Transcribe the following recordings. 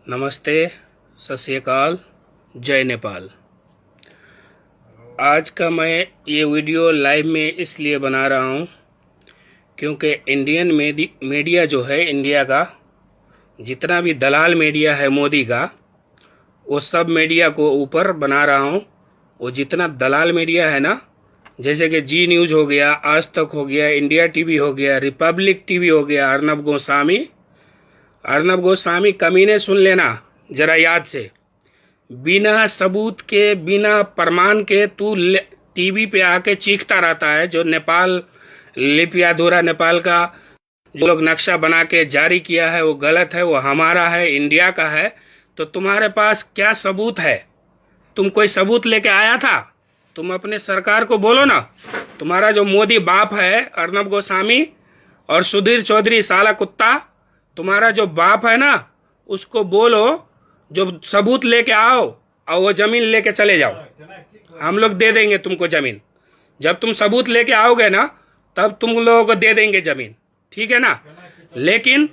नमस्ते, सत श्री अकाल, जय नेपाल। आज का मैं ये वीडियो लाइव में इसलिए बना रहा हूँ क्योंकि इंडियन मीडिया जो है, इंडिया का जितना भी दलाल मीडिया है मोदी का, वो सब मीडिया को ऊपर बना रहा हूँ। वो जितना दलाल मीडिया है ना, जैसे कि जी न्यूज़ हो गया, आज तक हो गया, इंडिया टीवी हो गया, रिपब्लिक टीवी हो गया, अर्नब गोस्वामी कमीने, सुन लेना जरा याद से। बिना सबूत के, बिना प्रमाण के तू टीवी पे आके चीखता रहता है। जो नेपाल लिपियाधुरा नेपाल का जो लोग नक्शा बना के जारी किया है वो गलत है, वो हमारा है, इंडिया का है। तो तुम्हारे पास क्या सबूत है? तुम कोई सबूत लेके आया था? तुम अपने सरकार को बोलो ना। तुम्हारा जो मोदी बाप है अर्नब गोस्वामी और सुधीर चौधरी साला कुत्ता, तुम्हारा जो बाप है ना, उसको बोलो जो सबूत लेके आओ और वो जमीन लेके चले जाओ। हम लोग दे देंगे तुमको जमीन। जब तुम सबूत लेके आओगे ना, तब तुम लोगों को दे देंगे जमीन, ठीक है ना। लेकिन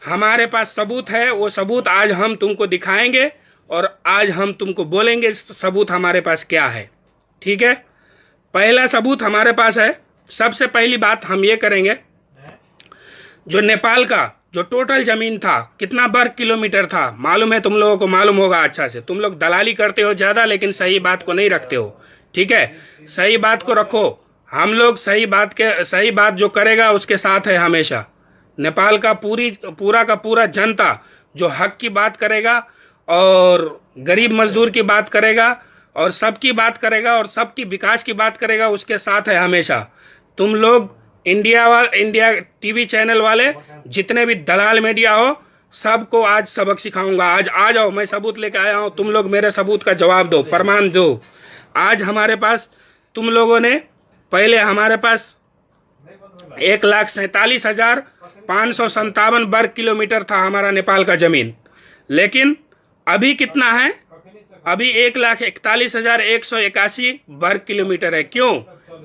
हमारे पास सबूत है, वो सबूत आज हम तुमको दिखाएंगे और आज हम तुमको बोलेंगे सबूत हमारे पास क्या है, ठीक है। पहला सबूत हमारे पास है। सबसे पहली बात हम ये करेंगे, जो नेपाल का जो टोटल जमीन था, कितना वर्ग किलोमीटर था मालूम है? तुम लोगों को मालूम होगा अच्छा से। तुम लोग दलाली करते हो ज्यादा, लेकिन सही बात को नहीं रखते हो, ठीक है। सही बात को रखो। हम लोग सही बात जो करेगा उसके साथ है हमेशा। नेपाल का पूरा का पूरा जनता जो हक की बात करेगा और गरीब मजदूर की बात करेगा और सबकी बात करेगा और सबकी विकास की बात करेगा, उसके साथ है हमेशा। तुम लोग इंडिया टीवी चैनल वाले जितने भी दलाल मीडिया हो, सबको आज सबक सिखाऊंगा। आज आ जाओ, मैं सबूत लेके आया हूं, तुम लोग मेरे सबूत का जवाब दो, प्रमाण दो। आज हमारे पास, तुम लोगों ने पहले हमारे पास 1,47,557 वर्ग किलोमीटर था हमारा नेपाल का जमीन, लेकिन अभी कितना है? अभी 1,41,181 वर्ग किलोमीटर है। क्यों?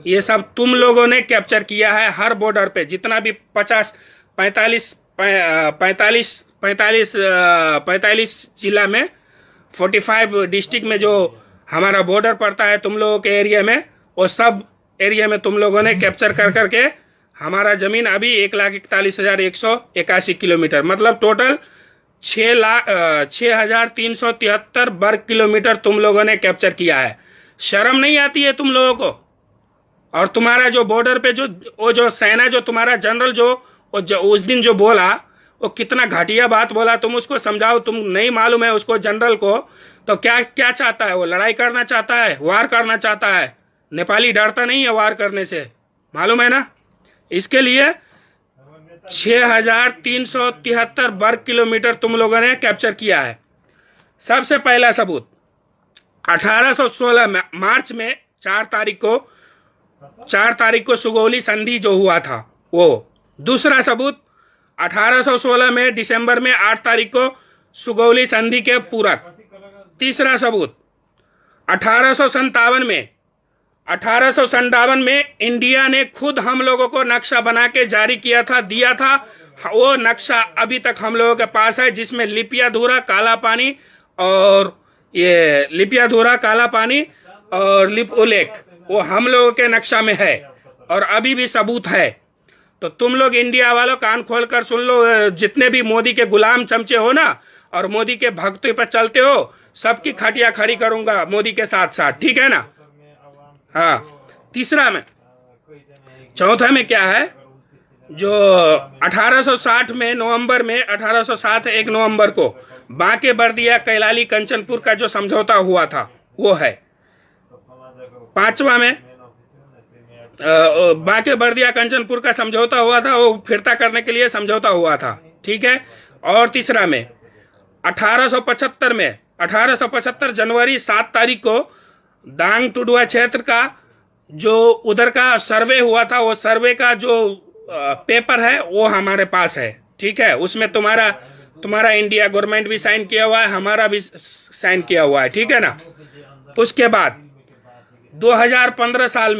ये सब तुम लोगों ने कैप्चर किया है। हर बॉर्डर पे जितना भी 45 जिला में, 45 डिस्ट्रिक्ट में जो हमारा बॉर्डर पड़ता है तुम लोगों के एरिया में, वो सब एरिया में तुम लोगों ने कैप्चर कर करके हमारा जमीन अभी 1,41,181 किलोमीटर, मतलब टोटल 6,373 वर्ग किलोमीटर तुम लोगों ने कैप्चर किया है। शर्म नहीं आती है तुम लोगों को? और तुम्हारा जो बॉर्डर पे जो सेना, जो तुम्हारा जनरल जो उस दिन जो बोला, वो कितना घटिया बात बोला, तुम उसको समझाओ। तुम नहीं मालूम है उसको, जनरल को, तो क्या चाहता है वो? लड़ाई करना चाहता है, वार करना चाहता है। नेपाली डरता नहीं है वार करने से, मालूम है ना। इसके लिए 6,373 वर्ग किलोमीटर तुम लोगों ने कैप्चर किया है। सबसे पहला सबूत 1816 में मार्च में 4 तारीख को सुगौली संधि जो हुआ था वो। दूसरा सबूत 1816 में दिसंबर में 8 तारीख को सुगौली संधि के पूरक। तीसरा सबूत 1857 में इंडिया ने खुद हम लोगों को नक्शा बना के जारी किया था, दिया था। वो नक्शा अभी तक हम लोगों के पास है, जिसमें लिपियाधुरा, काला पानी और लिप उलेख, वो हम लोगों के नक्शा में है और अभी भी सबूत है। तो तुम लोग इंडिया वालों कान खोलकर सुन लो। जितने भी मोदी के गुलाम चमचे हो ना और मोदी के भक्तों पर चलते हो, सबकी खटिया खड़ी करूंगा मोदी के साथ साथ, ठीक है ना। हाँ, तीसरा में, चौथा में क्या है? जो 1860 में नवंबर में 1860 1 नवंबर को बांके बर्दिया कैलाली कंचनपुर का जो समझौता हुआ था वो है। पांचवा में बांके बर्दिया कंचनपुर का समझौता हुआ था, वो फिरता करने के लिए समझौता हुआ था, ठीक है। और तीसरा में 1875 जनवरी 7 तारीख को दांग टुडुआ क्षेत्र का जो उधर का सर्वे हुआ था, वो सर्वे का जो पेपर है वो हमारे पास है, ठीक है। उसमें तुम्हारा इंडिया गवर्नमेंट भी साइन किया हुआ है, हमारा भी साइन किया हुआ है, ठीक है ना। उसके बाद 2015 साल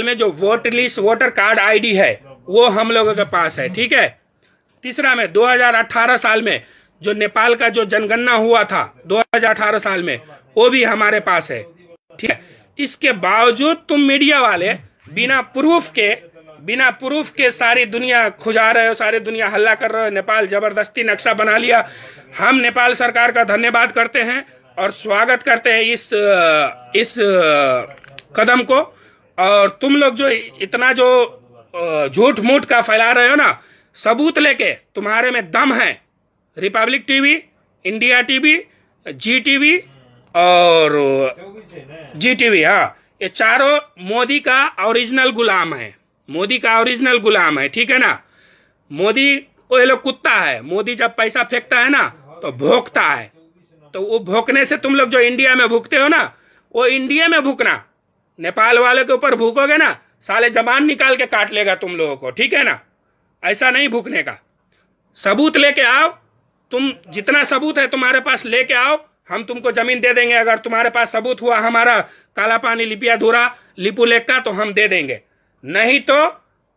में जो वोटर कार्ड आईडी है वो हम लोगों के पास है, ठीक है। तीसरा में 2018 साल में जो नेपाल का जो जनगणना हुआ था 2018 साल में, वो भी हमारे पास है। ठीक है, इसके बावजूद तुम मीडिया वाले बिना प्रूफ के सारी दुनिया खुजा रहे हो, सारी दुनिया हल्ला कर रहे हो। नेपाल जबरदस्ती नक्शा बना लिया। हम नेपाल सरकार का धन्यवाद करते हैं और स्वागत करते हैं इस कदम को। और तुम लोग जो इतना जो झूठ मूठ का फैला रहे हो ना, सबूत लेके, तुम्हारे में दम है। रिपब्लिक टीवी, इंडिया टीवी, जी टीवी और जी टीवी, हाँ, ये चारों मोदी का ओरिजिनल गुलाम है। मोदी का ओरिजिनल गुलाम है, ठीक है ना। मोदी ये लोग कुत्ता है। मोदी जब पैसा फेंकता है ना तो भौंकता है। तो वो भौंकने से तुम लोग जो इंडिया में भूखते हो ना, वो इंडिया में भूखना। नेपाल वाले के ऊपर भूकोगे ना, साले जबान निकाल के काट लेगा तुम लोगों को, ठीक है ना। ऐसा नहीं भूखने का। सबूत लेके आओ, तुम जितना सबूत है तुम्हारे पास लेके आओ, हम तुमको जमीन दे देंगे। अगर तुम्हारे पास सबूत हुआ हमारा काला पानी लिपियाधुरा लिपू लेक का, तो हम दे देंगे। नहीं तो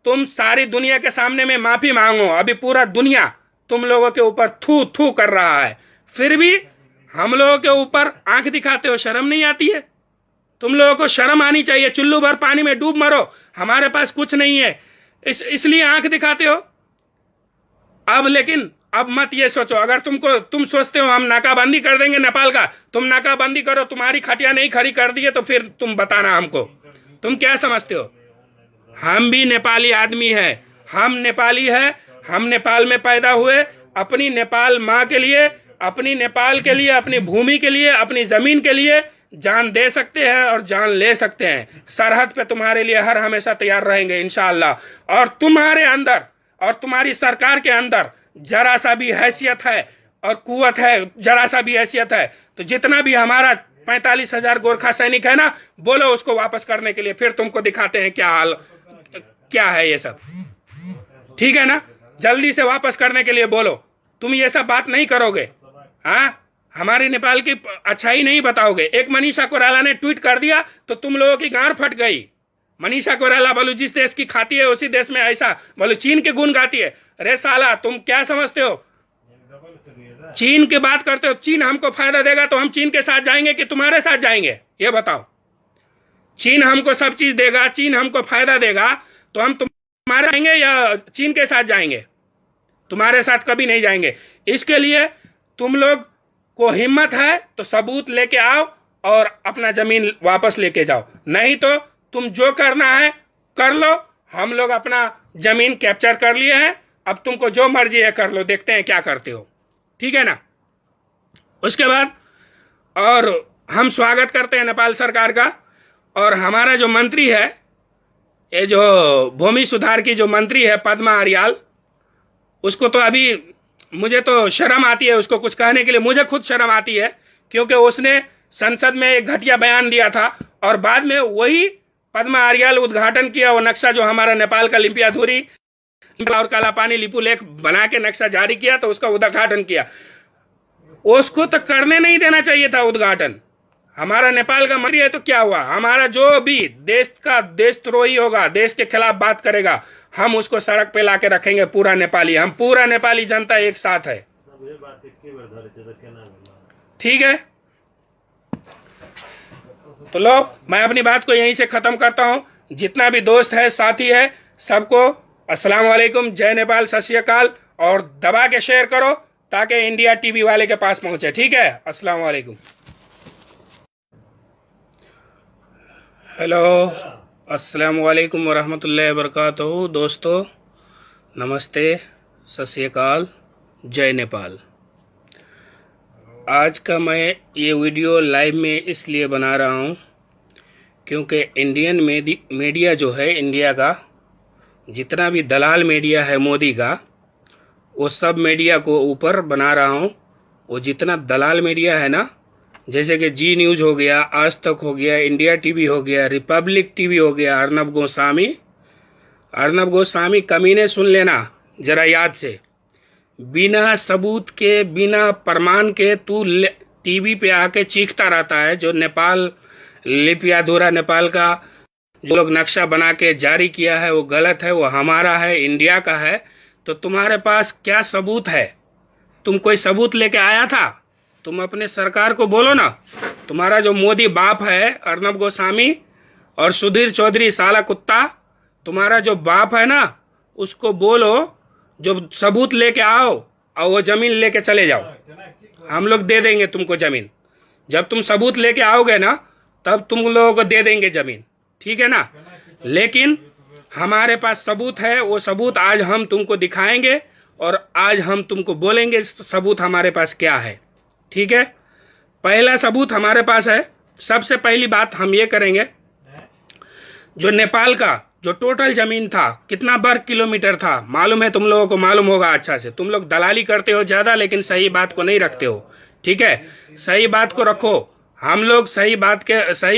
तुम सारी दुनिया के सामने में माफी मांगो। अभी पूरा दुनिया तुम लोगों के ऊपर थू थू कर रहा है, फिर भी हम लोगों के ऊपर आंख दिखाते हो। शर्म नहीं आती है? तुम लोगों को शर्म आनी चाहिए। चुल्लू भर पानी में डूब मरो, हमारे पास कुछ नहीं है, इसलिए आंख दिखाते हो। अब लेकिन अब मत ये सोचो, अगर तुम सोचते हो हम नाकाबंदी कर देंगे नेपाल का, तुम नाकाबंदी करो, तुम्हारी खटिया नहीं खड़ी कर दिए तो फिर तुम बताना हमको। तुम क्या समझते हो? हम भी नेपाली आदमी है, हम नेपाली है, हम नेपाल में पैदा हुए। अपनी नेपाल माँ के लिए, अपनी नेपाल के लिए, अपनी भूमि के लिए, अपनी जमीन के लिए जान दे सकते हैं और जान ले सकते हैं। सरहद पे तुम्हारे लिए हर हमेशा तैयार रहेंगे इंशाअल्लाह। और तुम्हारे अंदर और तुम्हारी सरकार के अंदर जरा सा भी हैसियत है और कुवत है, जरा सा भी हैसियत है, तो जितना भी हमारा 45,000 गोरखा सैनिक है ना, बोलो उसको वापस करने के लिए। फिर तुमको दिखाते हैं क्या हाल क्या है ये सब, ठीक है ना। जल्दी से वापस करने के लिए बोलो। तुम ये सब बात नहीं करोगे, हाँ, हमारे नेपाल की अच्छाई नहीं बताओगे। एक मनीषा कोइराला ने ट्वीट कर दिया तो तुम लोगों की गांड फट गई। मनीषा कोइराला बोलो जिस देश की खाती है उसी देश में ऐसा बोलो चीन के गुण गाती है। अरे साला, तुम क्या समझते हो? चीन की बात करते हो। चीन हमको फायदा देगा तो हम चीन के साथ जाएंगे कि तुम्हारे साथ जाएंगे? ये बताओ। चीन हमको सब चीज देगा, चीन हमको फायदा देगा, तो हम तुम्हारे जाएंगे या चीन के साथ जाएंगे? तुम्हारे साथ कभी नहीं जाएंगे। इसके लिए तुम लोग को हिम्मत है तो सबूत लेके आओ और अपना जमीन वापस लेके जाओ। नहीं तो तुम जो करना है कर लो। हम लोग अपना जमीन कैप्चर कर लिए हैं, अब तुमको जो मर्जी है कर लो, देखते हैं क्या करते हो, ठीक है ना। उसके बाद और हम स्वागत करते हैं नेपाल सरकार का। और हमारा जो मंत्री है, ये जो भूमि सुधार की जो मंत्री है पद्मा आर्याल, उसको तो अभी मुझे तो शर्म आती है उसको कुछ कहने के लिए। मुझे खुद शर्म आती है, क्योंकि उसने संसद में एक घटिया बयान दिया था और बाद में वही पद्मा आर्याल उद्घाटन किया वो नक्शा जो हमारा नेपाल का लिपियाधुरी और काला पानी लिपू लेक बना के नक्शा जारी किया, तो उसका उद्घाटन किया। उसको तो करने नहीं देना चाहिए था उद्घाटन। हमारा नेपाल का मंत्री है तो क्या हुआ? हमारा जो भी देश का देशद्रोही होगा, देश के खिलाफ बात करेगा, हम उसको सड़क पे लाके रखेंगे। पूरा नेपाली, हम पूरा नेपाली जनता एक साथ है, ठीक है। तो लो, मैं अपनी बात को यहीं से खत्म करता हूं। जितना भी दोस्त है, साथी है, सबको अस्सलाम वालेकुम, जय नेपाल, सत श्री अकाल। और दबा के शेयर करो ताकि इंडिया टीवी वाले के पास पहुंचे, ठीक है। अस्सलाम वालेकुम। हेलो, अस्सलाम वालेकुम वरहमतुल्लाहि वबरकातुहू। दोस्तों नमस्ते, सत श्री अकाल, जय नेपाल। आज का मैं ये वीडियो लाइव में इसलिए बना रहा हूँ क्योंकि इंडियन मीडिया जो है, इंडिया का जितना भी दलाल मीडिया है मोदी का, वो सब मीडिया को ऊपर बना रहा हूँ। वो जितना दलाल मीडिया है ना, जैसे कि जी न्यूज़ हो गया, आज तक हो गया, इंडिया टीवी हो गया, रिपब्लिक टीवी हो गया, अर्नब गोस्वामी कमीने, सुन लेना जरा याद से। बिना सबूत के, बिना प्रमाण के तू टीवी पे आके चीखता रहता है। जो नेपाल लिपियाधुरा नेपाल का जो लोग नक्शा बना के जारी किया है वो गलत है, वो हमारा है, इंडिया का है। तो तुम्हारे पास क्या सबूत है? तुम कोई सबूत लेके आया था? तुम अपने सरकार को बोलो ना। तुम्हारा जो मोदी बाप है अर्नब गोस्वामी और सुधीर चौधरी साला कुत्ता, तुम्हारा जो बाप है ना, उसको बोलो जो सबूत लेके आओ और वो जमीन लेके चले जाओ। हम लोग दे देंगे तुमको जमीन। जब तुम सबूत लेके आओगे ना तब तुम लोगों को दे देंगे जमीन, ठीक है ना। लेकिन हमारे पास सबूत है, वो सबूत आज हम तुमको दिखाएंगे और आज हम तुमको बोलेंगे सबूत हमारे पास क्या है, ठीक है। पहला सबूत हमारे पास है, सबसे पहली बात हम ये करेंगे, जो नेपाल का जो टोटल जमीन था कितना वर्ग किलोमीटर था मालूम है? तुम लोगों को मालूम होगा अच्छा से। तुम लोग दलाली करते हो ज्यादा, लेकिन सही बात को नहीं रखते हो, ठीक है। सही बात को रखो। हम लोग सही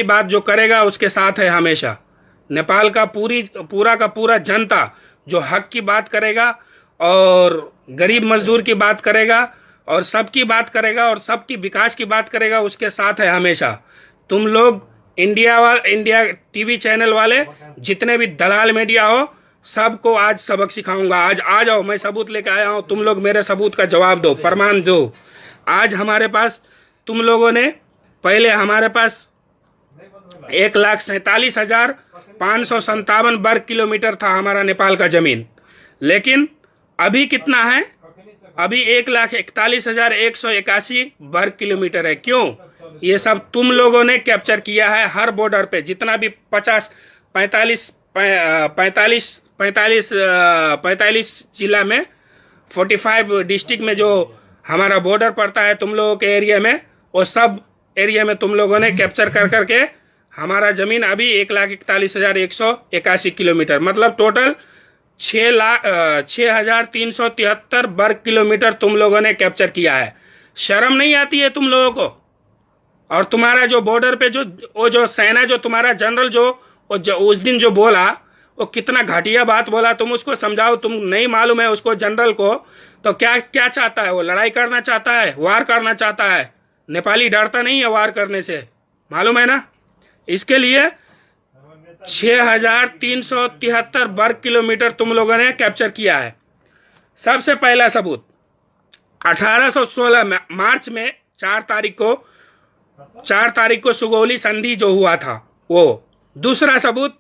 बात जो करेगा उसके साथ है हमेशा। नेपाल का पूरा का पूरा जनता जो हक की बात करेगा और गरीब मजदूर की बात करेगा और सबकी बात करेगा और सबकी विकास की बात करेगा, उसके साथ है हमेशा। तुम लोग इंडिया टीवी चैनल वाले जितने भी दलाल मीडिया हो, सबको आज सबक सिखाऊंगा। आज आ जाओ, मैं सबूत लेके आया हूं, तुम लोग मेरे सबूत का जवाब दो, प्रमाण दो। आज हमारे पास तुम लोगों ने, पहले हमारे पास 1,47,557 वर्ग किलोमीटर था हमारा नेपाल का जमीन, लेकिन अभी कितना है? अभी 1,41,181 वर्ग किलोमीटर है। क्यों? ये सब तुम लोगों ने कैप्चर किया है। हर बॉर्डर पे जितना भी 45 जिला में, 45 डिस्ट्रिक्ट में जो हमारा बॉर्डर पड़ता है तुम लोगों के एरिया में, वो सब एरिया में तुम लोगों ने कैप्चर कर करके हमारा जमीन अभी 1,41,181 किलोमीटर, मतलब टोटल 6,373 वर्ग किलोमीटर तुम लोगों ने कैप्चर किया है। शर्म नहीं आती है तुम लोगों को? और तुम्हारा जो बॉर्डर पे जो सेना, जो तुम्हारा जनरल जो उस दिन जो बोला, वो कितना घटिया बात बोला, तुम उसको समझाओ। तुम नहीं मालूम है उसको, जनरल को, तो क्या क्या चाहता है वो? लड़ाई करना चाहता है, वार करना चाहता है। नेपाली डरता नहीं है वार करने से, मालूम है ना। इसके लिए 6,373 वर्ग किलोमीटर तुम लोगों ने कैप्चर किया है। सबसे पहला सबूत 1816 मार्च में 4 तारीख को सुगौली संधि जो हुआ था वो। दूसरा सबूत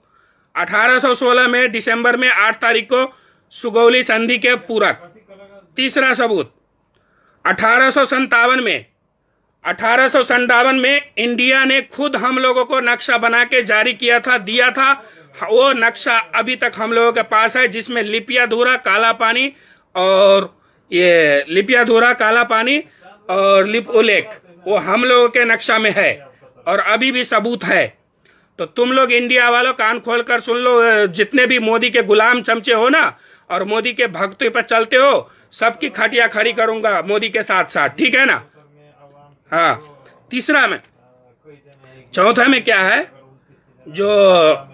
1816 में दिसंबर में 8 तारीख को सुगौली संधि के पूरक। तीसरा सबूत 1857 में इंडिया ने खुद हम लोगों को नक्शा बना के जारी किया था, दिया था। वो नक्शा अभी तक हम लोगों के पास है, जिसमें लिपियाधुरा, काला पानी और लिप उलेख, वो हम लोगों के नक्शा में है और अभी भी सबूत है। तो तुम लोग इंडिया वालों कान खोल कर सुन लो, जितने भी मोदी के गुलाम चमचे हो ना और मोदी के भक्तों पर चलते हो, सबकी खटिया खड़ी करूंगा मोदी के साथ साथ, ठीक है ना। हाँ, तीसरा में, चौथा में क्या है, जो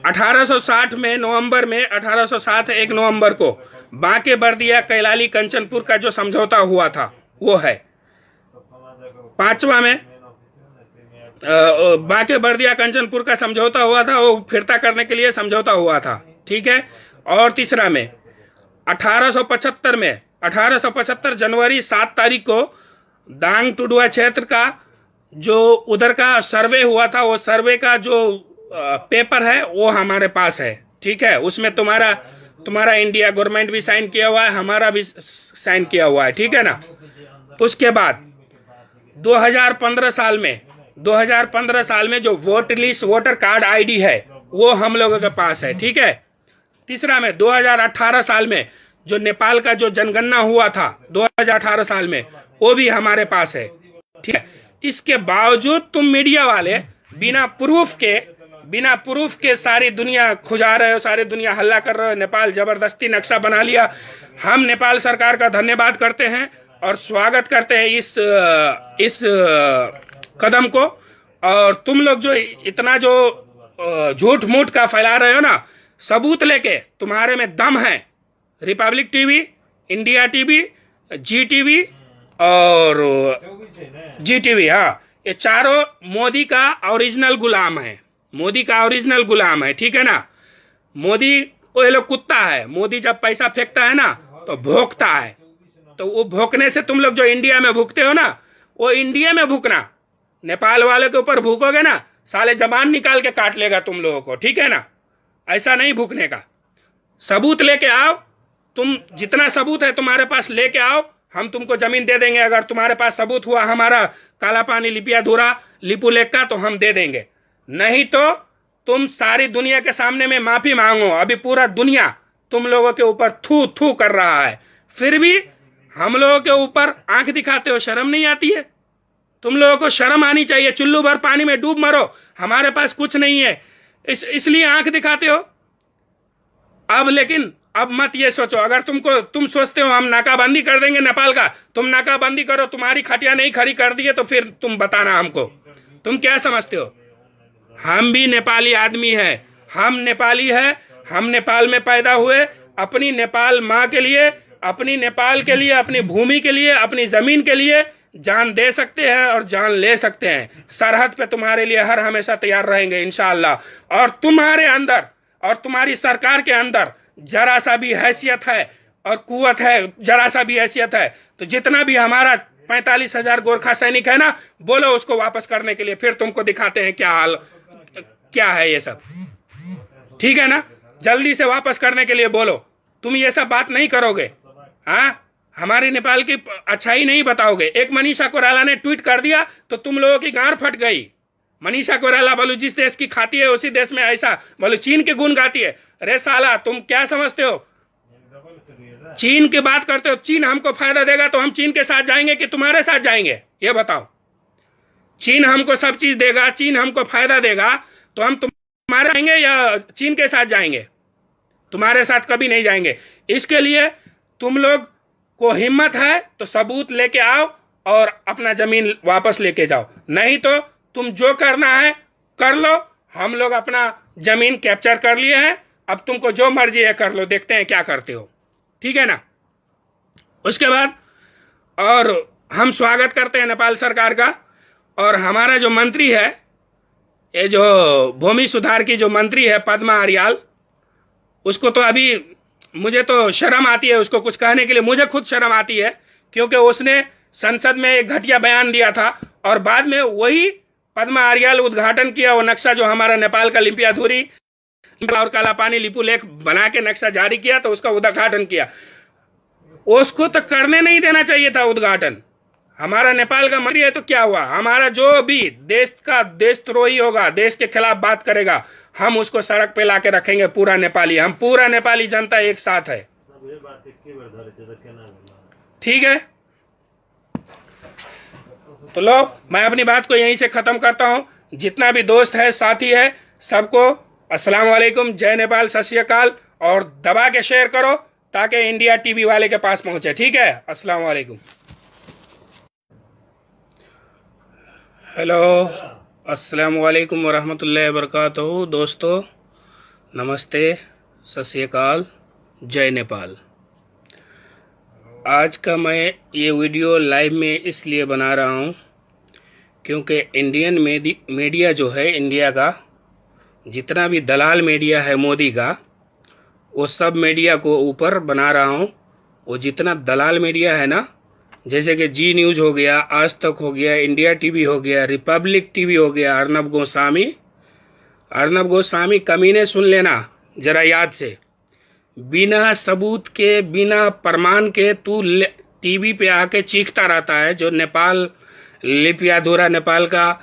1860 में नवंबर में 1860 1 नवंबर को बांके बर्दिया कैलाली कंचनपुर का जो समझौता हुआ था वो है। पांचवा में बांके बर्दिया कंचनपुर का समझौता हुआ था, वो फिरता करने के लिए समझौता हुआ था, ठीक है। और तीसरा में 1875 जनवरी 7 तारीख को दांग टुडुआ क्षेत्र का जो उधर का सर्वे हुआ था, वो सर्वे का जो पेपर है वो हमारे पास है, ठीक है। उसमें तुम्हारा इंडिया गवर्नमेंट भी साइन किया हुआ है, हमारा भी साइन किया हुआ है, ठीक है ना। उसके बाद 2015 साल में जो वोटर कार्ड आईडी है वो हम लोगों के पास है, ठीक है। तीसरा में 2018 साल में जो नेपाल का जो जनगणना हुआ था 2018 साल में, वो भी हमारे पास है, ठीक है। इसके बावजूद तुम मीडिया वाले बिना प्रूफ के सारी दुनिया खुजा रहे हो, सारी दुनिया हल्ला कर रहे हो, नेपाल जबरदस्ती नक्शा बना लिया। हम नेपाल सरकार का धन्यवाद करते हैं और स्वागत करते हैं इस कदम को। और तुम लोग जो इतना जो झूठ मूठ का फैला रहे हो ना, सबूत लेके, तुम्हारे में दम है। रिपब्लिक टीवी, इंडिया टीवी, जी टीवी और जी टीवी, हाँ, ये चारों मोदी का ओरिजिनल गुलाम है, ठीक है ना। मोदी वो ये लोग कुत्ता है। मोदी जब पैसा फेंकता है ना तो भौंकता है, तो वो भूखने से तुम लोग जो इंडिया में भूखते हो ना, वो इंडिया में भूखना। नेपाल वाले के ऊपर भूखोगे ना, साले जबान निकाल के काट लेगा तुम लोगों को, ठीक है ना। ऐसा नहीं भूखने का। सबूत लेके आओ, तुम जितना सबूत है तुम्हारे पास लेके आओ, हम तुमको जमीन दे देंगे। अगर तुम्हारे पास सबूत हुआ हमारा काला पानी लिपियाधुरा लिपू लेक का, तो हम दे देंगे। नहीं तो तुम सारी दुनिया के सामने में माफी मांगो। अभी पूरा दुनिया तुम लोगों के ऊपर थू थू कर रहा है, फिर भी हम लोगों के ऊपर आंख दिखाते हो। शर्म नहीं आती है? तुम लोगों को शर्म आनी चाहिए। चुल्लू भर पानी में डूब मरो, हमारे पास कुछ नहीं है, इसलिए आंख दिखाते हो। अब लेकिन अब मत ये सोचो, अगर तुम सोचते हो हम नाकाबंदी कर देंगे नेपाल का, तुम नाकाबंदी करो, तुम्हारी खटिया नहीं खड़ी कर दिए तो फिर तुम बताना हमको। तुम क्या समझते हो? हम भी नेपाली आदमी है, हम नेपाली है, हम नेपाल में पैदा हुए। अपनी नेपाल माँ के लिए, अपनी नेपाल के लिए, अपनी भूमि के लिए, अपनी जमीन के लिए जान दे सकते हैं और जान ले सकते हैं। सरहद पे तुम्हारे लिए हर हमेशा तैयार रहेंगे इंशाअल्लाह। और तुम्हारे अंदर और तुम्हारी सरकार के अंदर जरा सा भी हैसियत है और कुवत है, जरा सा भी हैसियत है, तो जितना भी हमारा 45,000 गोरखा सैनिक है ना, बोलो उसको वापस करने के लिए। फिर तुमको दिखाते हैं क्या हाल क्या है ये सब, ठीक है ना। जल्दी से वापस करने के लिए बोलो। तुम ये सब बात नहीं करोगे, हाँ, हमारे नेपाल की अच्छाई नहीं बताओगे। एक मनीषा कोइराला ने ट्वीट कर दिया तो तुम लोगों की गांड फट गई। मनीषा कोइराला बोलो जिस देश की खाती है उसी देश में ऐसा बोलो चीन के गुण गाती है। अरे साला, तुम क्या समझते हो? चीन की बात करते हो। चीन हमको फायदा देगा तो हम चीन के साथ जाएंगे कि तुम्हारे साथ जाएंगे? ये बताओ। चीन हमको सब चीज देगा, चीन हमको फायदा देगा, तो हम तुम्हारे जाएंगे या चीन के साथ जाएंगे? तुम्हारे साथ कभी नहीं जाएंगे। इसके लिए तुम लोग को हिम्मत है तो सबूत लेके आओ और अपना जमीन वापस लेके जाओ। नहीं तो तुम जो करना है कर लो। हम लोग अपना जमीन कैप्चर कर लिए हैं, अब तुमको जो मर्जी है कर लो, देखते हैं क्या करते हो, ठीक है ना। उसके बाद और हम स्वागत करते हैं नेपाल सरकार का। और हमारा जो मंत्री है, ये जो भूमि सुधार की जो मंत्री है पद्मा आर्याल, उसको तो अभी मुझे तो शर्म आती है उसको कुछ कहने के लिए। मुझे खुद शर्म आती है क्योंकि उसने संसद में एक घटिया बयान दिया था और बाद में वही पद्मा आर्याल उद्घाटन किया वो नक्शा जो हमारा नेपाल का लिपियाधुरी और काला पानी लिपू लेक बना के नक्शा जारी किया, तो उसका उद्घाटन किया। उसको तो करने नहीं देना चाहिए था उद्घाटन। हमारा नेपाल का मंत्री है तो क्या हुआ? हमारा जो भी देशद्रोही होगा, देश के खिलाफ बात करेगा, हम उसको सड़क पे लाके रखेंगे। पूरा नेपाली, हम पूरा नेपाली जनता एक साथ है, ठीक है। तो लो, मैं अपनी बात को यहीं से खत्म करता हूँ। जितना भी दोस्त है, साथी है, सबको अस्सलाम वालेकुम, जय नेपाल, सत श्री अकाल। और दबा के शेयर करो ताकि इंडिया टीवी वाले के पास पहुंचे, ठीक है। अस्सलाम वालेकुम। हेलो, अस्सलाम वालेकुम वरहमतुल्लाहि वबरकातुहू। दोस्तों नमस्ते, सत श्री अकाल, जय नेपाल। आज का मैं ये वीडियो लाइव में इसलिए बना रहा हूँ क्योंकि इंडियन मीडिया जो है, इंडिया का जितना भी दलाल मीडिया है मोदी का, वो सब मीडिया को ऊपर बना रहा हूँ। वो जितना दलाल मीडिया है ना, जैसे कि जी न्यूज़ हो गया, आज तक हो गया, इंडिया टीवी हो गया, रिपब्लिक टीवी हो गया, अर्नब गोस्वामी कमीने, सुन लेना जरा याद से। बिना सबूत के, बिना प्रमाण के तू टीवी पे आके चीखता रहता है। जो नेपाल लिपियाधुरा नेपाल का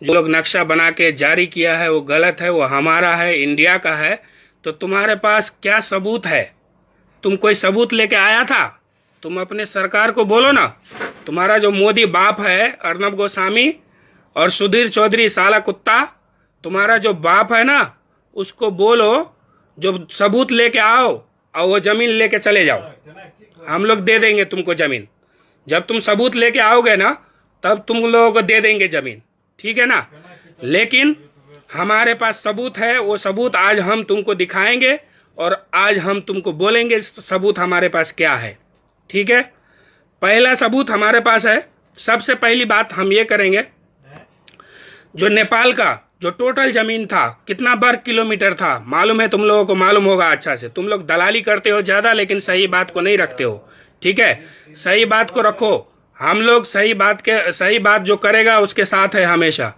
जो लोग नक्शा बना के जारी किया है वो गलत है, वो हमारा है, इंडिया का है। तो तुम्हारे पास क्या सबूत है? तुम कोई सबूत लेके आया था? तुम अपने सरकार को बोलो ना। तुम्हारा जो मोदी बाप है अर्नब गोस्वामी और सुधीर चौधरी साला कुत्ता, तुम्हारा जो बाप है ना, उसको बोलो जो सबूत लेके आओ और वो जमीन लेके चले जाओ। हम लोग दे देंगे तुमको जमीन। जब तुम सबूत लेके आओगे ना, तब तुम लोगों को दे देंगे जमीन, ठीक है ना। लेकिन हमारे पास सबूत है, वो सबूत आज हम तुमको दिखाएंगे और आज हम तुमको बोलेंगे सबूत हमारे पास क्या है, ठीक है। पहला सबूत हमारे पास है। सबसे पहली बात हम ये करेंगे, जो नेपाल का जो टोटल जमीन था कितना वर्ग किलोमीटर था मालूम है? तुम लोगों को मालूम होगा अच्छा से। तुम लोग दलाली करते हो ज्यादा, लेकिन सही बात को नहीं रखते हो, ठीक है, सही बात को रखो। हम लोग सही बात जो करेगा उसके साथ है हमेशा।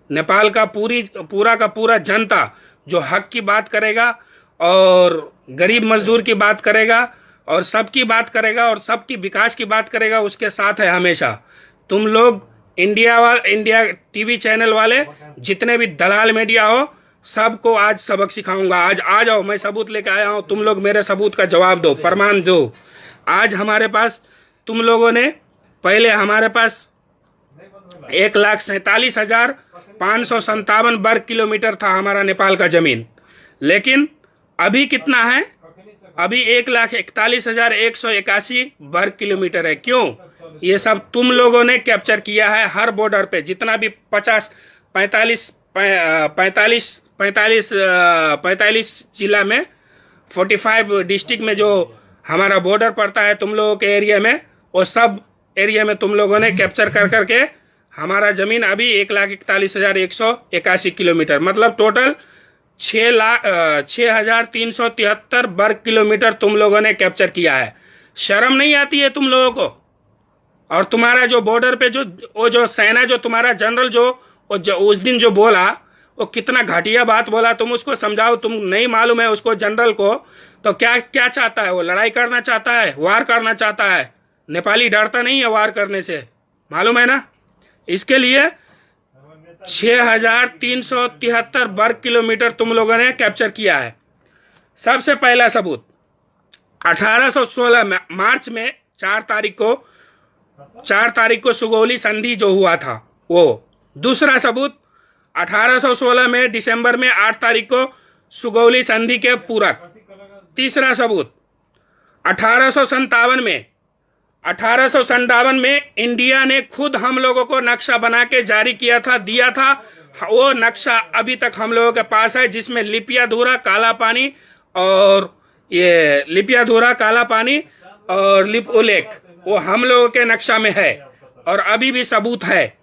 नेपाल का पूरा का पूरा जनता जो हक की बात करेगा और गरीब मजदूर की बात करेगा और सबकी बात करेगा और सबकी विकास की बात करेगा, उसके साथ है हमेशा। तुम लोग इंडिया टीवी चैनल वाले जितने भी दलाल मीडिया हो, सबको आज सबक सिखाऊंगा। आज आ जाओ, मैं सबूत लेके आया हूं, तुम लोग मेरे सबूत का जवाब दो, प्रमाण दो। आज हमारे पास, तुम लोगों ने पहले हमारे पास 1,47,557 वर्ग किलोमीटर था हमारा नेपाल का जमीन, लेकिन अभी कितना है? अभी 1,41,181 वर्ग किलोमीटर है। क्यों? ये सब तुम लोगों ने कैप्चर किया है। हर बॉर्डर पे जितना भी 45 जिला में, 45 डिस्ट्रिक्ट में जो हमारा बॉर्डर पड़ता है तुम लोगों के एरिया में, वो सब एरिया में तुम लोगों ने कैप्चर कर करके हमारा जमीन अभी 1,41,181 किलोमीटर, मतलब टोटल 6,373 वर्ग किलोमीटर तुम लोगों ने कैप्चर किया है। शर्म नहीं आती है तुम लोगों को? और तुम्हारा जो बॉर्डर पे जो सेना, जो तुम्हारा जनरल जो उस दिन जो बोला, वो कितना घटिया बात बोला, तुम उसको समझाओ। तुम नहीं मालूम है उसको, जनरल को, तो क्या क्या चाहता है वो? लड़ाई करना चाहता है, वार करना चाहता है। नेपाली डरता नहीं है वार करने से, मालूम है ना? इसके लिए 6,373 वर्ग किलोमीटर तुम लोगों ने कैप्चर किया है। सबसे पहला सबूत 1816 मार्च में 4 तारीख को सुगौली संधि जो हुआ था वो। दूसरा सबूत 1816 में दिसंबर में 8 तारीख को सुगौली संधि के पूरक। तीसरा सबूत 1857 में इंडिया ने खुद हम लोगों को नक्शा बना के जारी किया था, दिया था। वो नक्शा अभी तक हम लोगों के पास है, जिसमें लिपियाधुरा, काला पानी और लिपुलेख, वो हम लोगों के नक्शा में है और अभी भी सबूत है।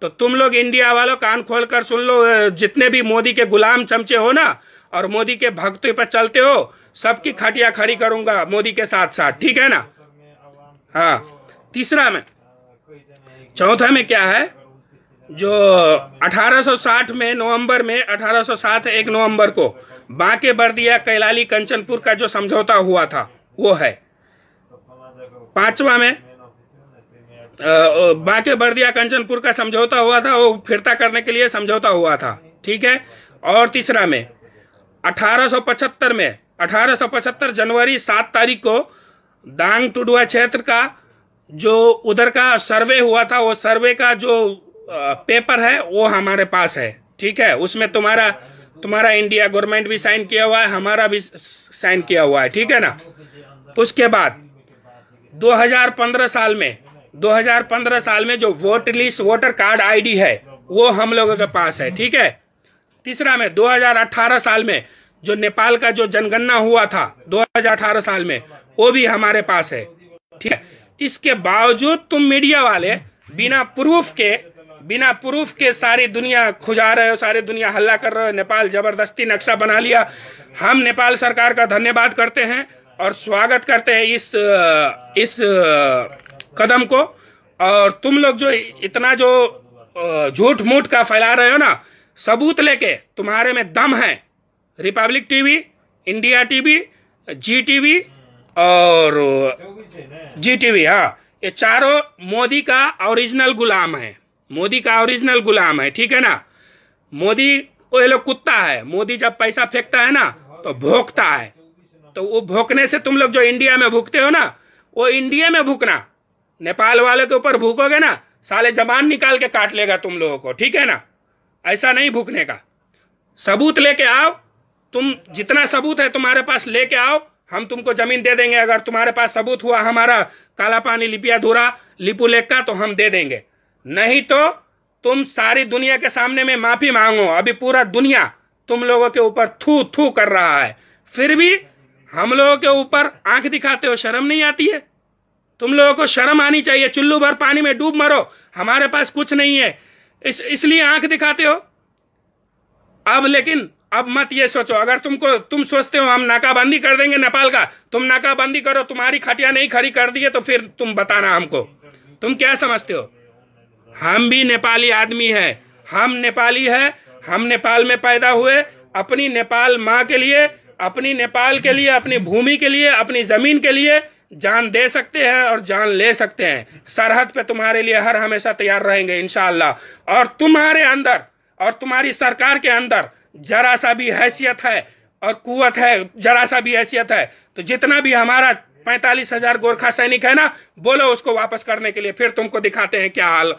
तो तुम लोग इंडिया वालों कान खोल कर सुन लो। जितने भी मोदी के गुलाम चमचे हो ना और मोदी के भक्तों पर चलते हो, सबकी खटिया खड़ी करूंगा मोदी के साथ साथ, ठीक है ना? हाँ, तीसरा में, चौथा में क्या है? जो 1860 में नवंबर में 1860 1 नवंबर को बांके बर्दिया कैलाली कंचनपुर का जो समझौता हुआ था वो है। पांचवा में बांके बर्दिया कंचनपुर का समझौता हुआ था, वो फिरता करने के लिए समझौता हुआ था, ठीक है। और तीसरा में 1875 जनवरी 7 तारीख को दांग टुडुआ क्षेत्र का जो उधर का सर्वे हुआ था, वो सर्वे का जो पेपर है वो हमारे पास है, ठीक है। उसमें तुम्हारा इंडिया गवर्नमेंट भी साइन किया हुआ है, हमारा भी साइन किया हुआ है, ठीक है ना। उसके बाद 2015 साल में जो वोटर कार्ड आईडी है वो हम लोगों के पास है, ठीक है। तीसरा में 2018 साल में जो नेपाल का जो जनगणना हुआ था 2018 साल में, वो भी हमारे पास है, ठीक है। इसके बावजूद तुम मीडिया वाले बिना प्रूफ के सारी दुनिया खुजा रहे हो, सारी दुनिया हल्ला कर रहे हो, नेपाल जबरदस्ती नक्शा बना लिया। हम नेपाल सरकार का धन्यवाद करते हैं और स्वागत करते हैं इस कदम को। और तुम लोग जो इतना जो झूठ मूठ का फैला रहे हो ना, सबूत लेके, तुम्हारे में दम है। रिपब्लिक टीवी, इंडिया टीवी, जी टीवी और जी टीवी, हाँ, ये चारों मोदी का ओरिजिनल गुलाम है, ठीक है ना। मोदी वो ये लोग कुत्ता है। मोदी जब पैसा फेंकता है ना तो भौंकता है, तो वो भौंकने से तुम लोग जो इंडिया में भूखते हो ना, वो इंडिया में भूखना। नेपाल वाले के ऊपर भूकोगे ना, साले जबान निकाल के काट लेगा तुम लोगों को, ठीक है ना। ऐसा नहीं भूखने का। सबूत लेके आओ, तुम जितना सबूत है तुम्हारे पास लेके आओ, हम तुमको जमीन दे देंगे। अगर तुम्हारे पास सबूत हुआ हमारा काला पानी, लिपियाधुरा, लिपुलेख का, तो हम दे देंगे। नहीं तो तुम सारी दुनिया के सामने में माफी मांगो। अभी पूरा दुनिया तुम लोगों के ऊपर थू थू कर रहा है, फिर भी हम लोगों के ऊपर आंख दिखाते हो। शर्म नहीं आती है? तुम लोगों को शर्म आनी चाहिए। चुल्लू भर पानी में डूब मरो, हमारे पास कुछ नहीं है, इसलिए आंख दिखाते हो। अब लेकिन अब मत ये सोचो, अगर तुम सोचते हो हम नाकाबंदी कर देंगे नेपाल का, तुम नाकाबंदी करो, तुम्हारी खटिया नहीं खड़ी कर दिए तो फिर तुम बताना हमको, तुम क्या समझते हो? हम भी नेपाली आदमी है, हम नेपाली है, हम नेपाल में पैदा हुए, अपनी नेपाल माँ के लिए, अपनी नेपाल के लिए, अपनी भूमि के लिए, अपनी जमीन के लिए जान दे सकते हैं और जान ले सकते हैं। सरहद पे तुम्हारे लिए हर हमेशा तैयार रहेंगे इंशाअल्लाह। और तुम्हारे अंदर और तुम्हारी सरकार के अंदर जरा सा भी हैसियत है और कुवत है, जरा सा भी हैसियत है तो जितना भी हमारा 45,000 गोरखा सैनिक है ना, बोलो उसको वापस करने के लिए, फिर तुमको दिखाते हैं क्या हाल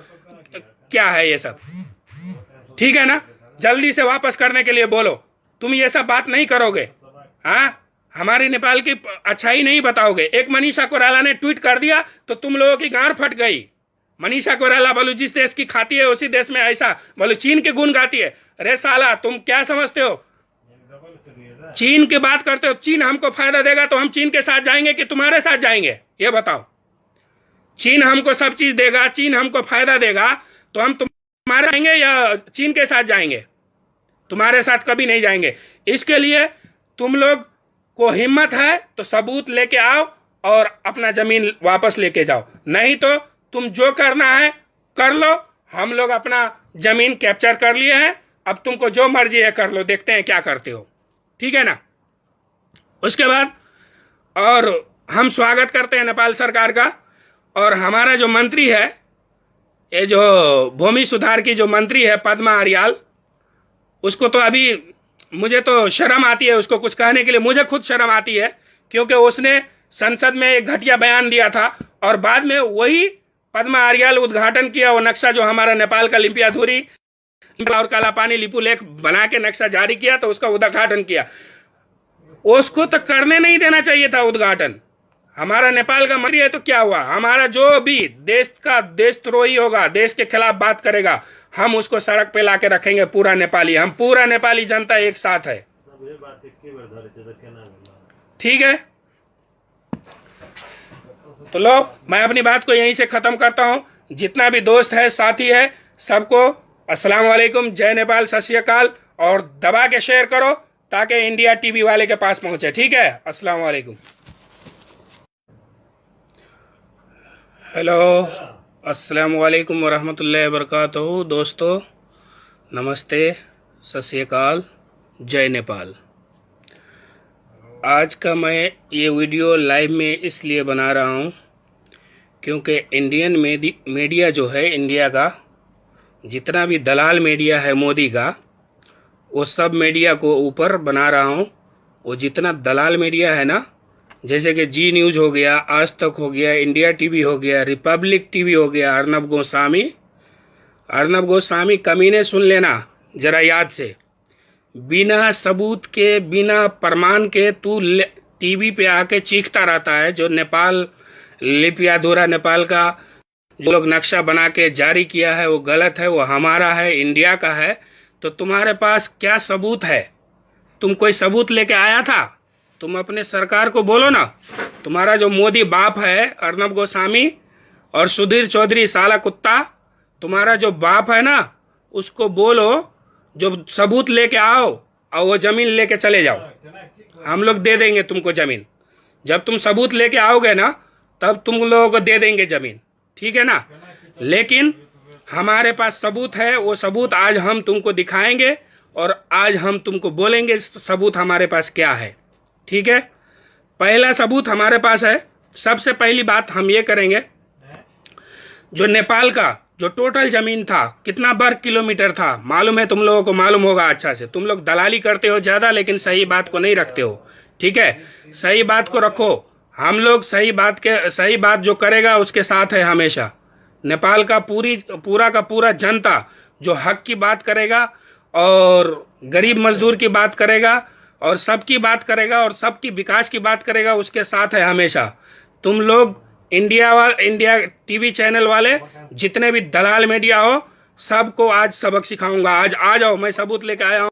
क्या है ये सब। ठीक है ना, जल्दी से वापस करने के लिए बोलो। तुम ये सब बात नहीं करोगे, हाँ, हमारे नेपाल की अच्छाई नहीं बताओगे। एक मनीषा कोइराला ने ट्वीट कर दिया तो तुम लोगों की गांड फट गई। मनीषा कोइराला बोलो जिस देश की खाती है उसी देश में ऐसा बोलो चीन के गुण गाती है। अरे साला तुम क्या समझते हो, चीन की बात करते हो? चीन हमको फायदा देगा तो हम चीन के साथ जाएंगे कि तुम्हारे साथ जाएंगे, ये बताओ। चीन हमको सब चीज देगा, चीन हमको फायदा देगा तो हम तुम्हारे जाएंगे या चीन के साथ जाएंगे? तुम्हारे साथ कभी नहीं जाएंगे। इसके लिए तुम लोग को हिम्मत है तो सबूत लेके आओ और अपना जमीन वापस लेके जाओ, नहीं तो तुम जो करना है कर लो। हम लोग अपना जमीन कैप्चर कर लिए हैं, अब तुमको जो मर्जी है कर लो, देखते हैं क्या करते हो। ठीक है ना। उसके बाद और हम स्वागत करते हैं नेपाल सरकार का। और हमारा जो मंत्री है, ये जो भूमि सुधार की जो मंत्री है पद्मा आर्याल, उसको तो अभी मुझे तो शर्म आती है उसको कुछ कहने के लिए, मुझे खुद शर्म आती है, क्योंकि उसने संसद में एक घटिया बयान दिया था और बाद में वही पद्मा आर्याल उद्घाटन किया वो नक्शा जो हमारा नेपाल का लिम्पियाधुरी और कालापानी लिपुलेख बना के नक्शा जारी किया तो उसका उद्घाटन किया। उसको तो करने नहीं देना चाहिए था उद्घाटन। हमारा नेपाल का मंत्री है तो क्या हुआ, हमारा जो भी देशद्रोही होगा, देश के खिलाफ बात करेगा, हम उसको सड़क पे लाके रखेंगे। पूरा नेपाली, हम पूरा नेपाली जनता एक साथ है। ठीक है, तो लो मैं अपनी बात को यहीं से खत्म करता हूं। जितना भी दोस्त है, साथी है, सबको अस्सलाम वालेकुम, जय नेपाल, सत श्री अकाल। और दबा के शेयर करो ताकि इंडिया टीवी वाले के पास पहुंचे। ठीक है, अस्सलाम वालेकुम। हेलो, अस्सलाम वालेकुम वरहमतुल्लाहि वबरकातुहू। दोस्तों नमस्ते, सत श्री अकाल, जय नेपाल। आज का मैं ये वीडियो लाइव में इसलिए बना रहा हूँ क्योंकि इंडियन मीडिया जो है, इंडिया का जितना भी दलाल मीडिया है मोदी का, वो सब मीडिया को ऊपर बना रहा हूँ। वो जितना दलाल मीडिया है ना, जैसे कि जी न्यूज़ हो गया, आज तक हो गया, इंडिया टीवी हो गया, रिपब्लिक टीवी हो गया, अर्नब गोस्वामी कमीने सुन लेना जरा याद से। बिना सबूत के, बिना प्रमाण के तू टीवी पे आके चीखता रहता है। जो नेपाल लिपियाधुरा नेपाल का जो लोग नक्शा बना के जारी किया है वो गलत है, वो हमारा है, इंडिया का है। तो तुम्हारे पास क्या सबूत है? तुम कोई सबूत लेके आया था? तुम अपने सरकार को बोलो ना। तुम्हारा जो मोदी बाप है अर्नब गोस्वामी और सुधीर चौधरी साला कुत्ता, तुम्हारा जो बाप है ना, उसको बोलो जो सबूत लेके आओ और वो जमीन लेके चले जाओ। हम लोग दे देंगे तुमको जमीन। जब तुम सबूत लेके आओगे ना तब तुम लोगों को दे देंगे जमीन। ठीक है ना। लेकिन हमारे पास सबूत है, वो सबूत आज हम तुमको दिखाएंगे और आज हम तुमको बोलेंगे सबूत हमारे पास क्या है। ठीक है, पहला सबूत हमारे पास है। सबसे पहली बात हम ये करेंगे, जो नेपाल का जो टोटल जमीन था कितना वर्ग किलोमीटर था मालूम है? तुम लोगों को मालूम होगा अच्छा से। तुम लोग दलाली करते हो ज्यादा, लेकिन सही बात को नहीं रखते हो। ठीक है, सही बात को रखो। हम लोग सही बात जो करेगा उसके साथ है हमेशा। नेपाल का पूरा का पूरा जनता जो हक की बात करेगा और गरीब मजदूर की बात करेगा और सबकी बात करेगा और सबकी विकास की बात करेगा, उसके साथ है हमेशा। तुम लोग इंडिया टीवी चैनल वाले जितने भी दलाल मीडिया हो, सबको आज सबक सिखाऊंगा। आज आ जाओ, मैं सबूत लेके आया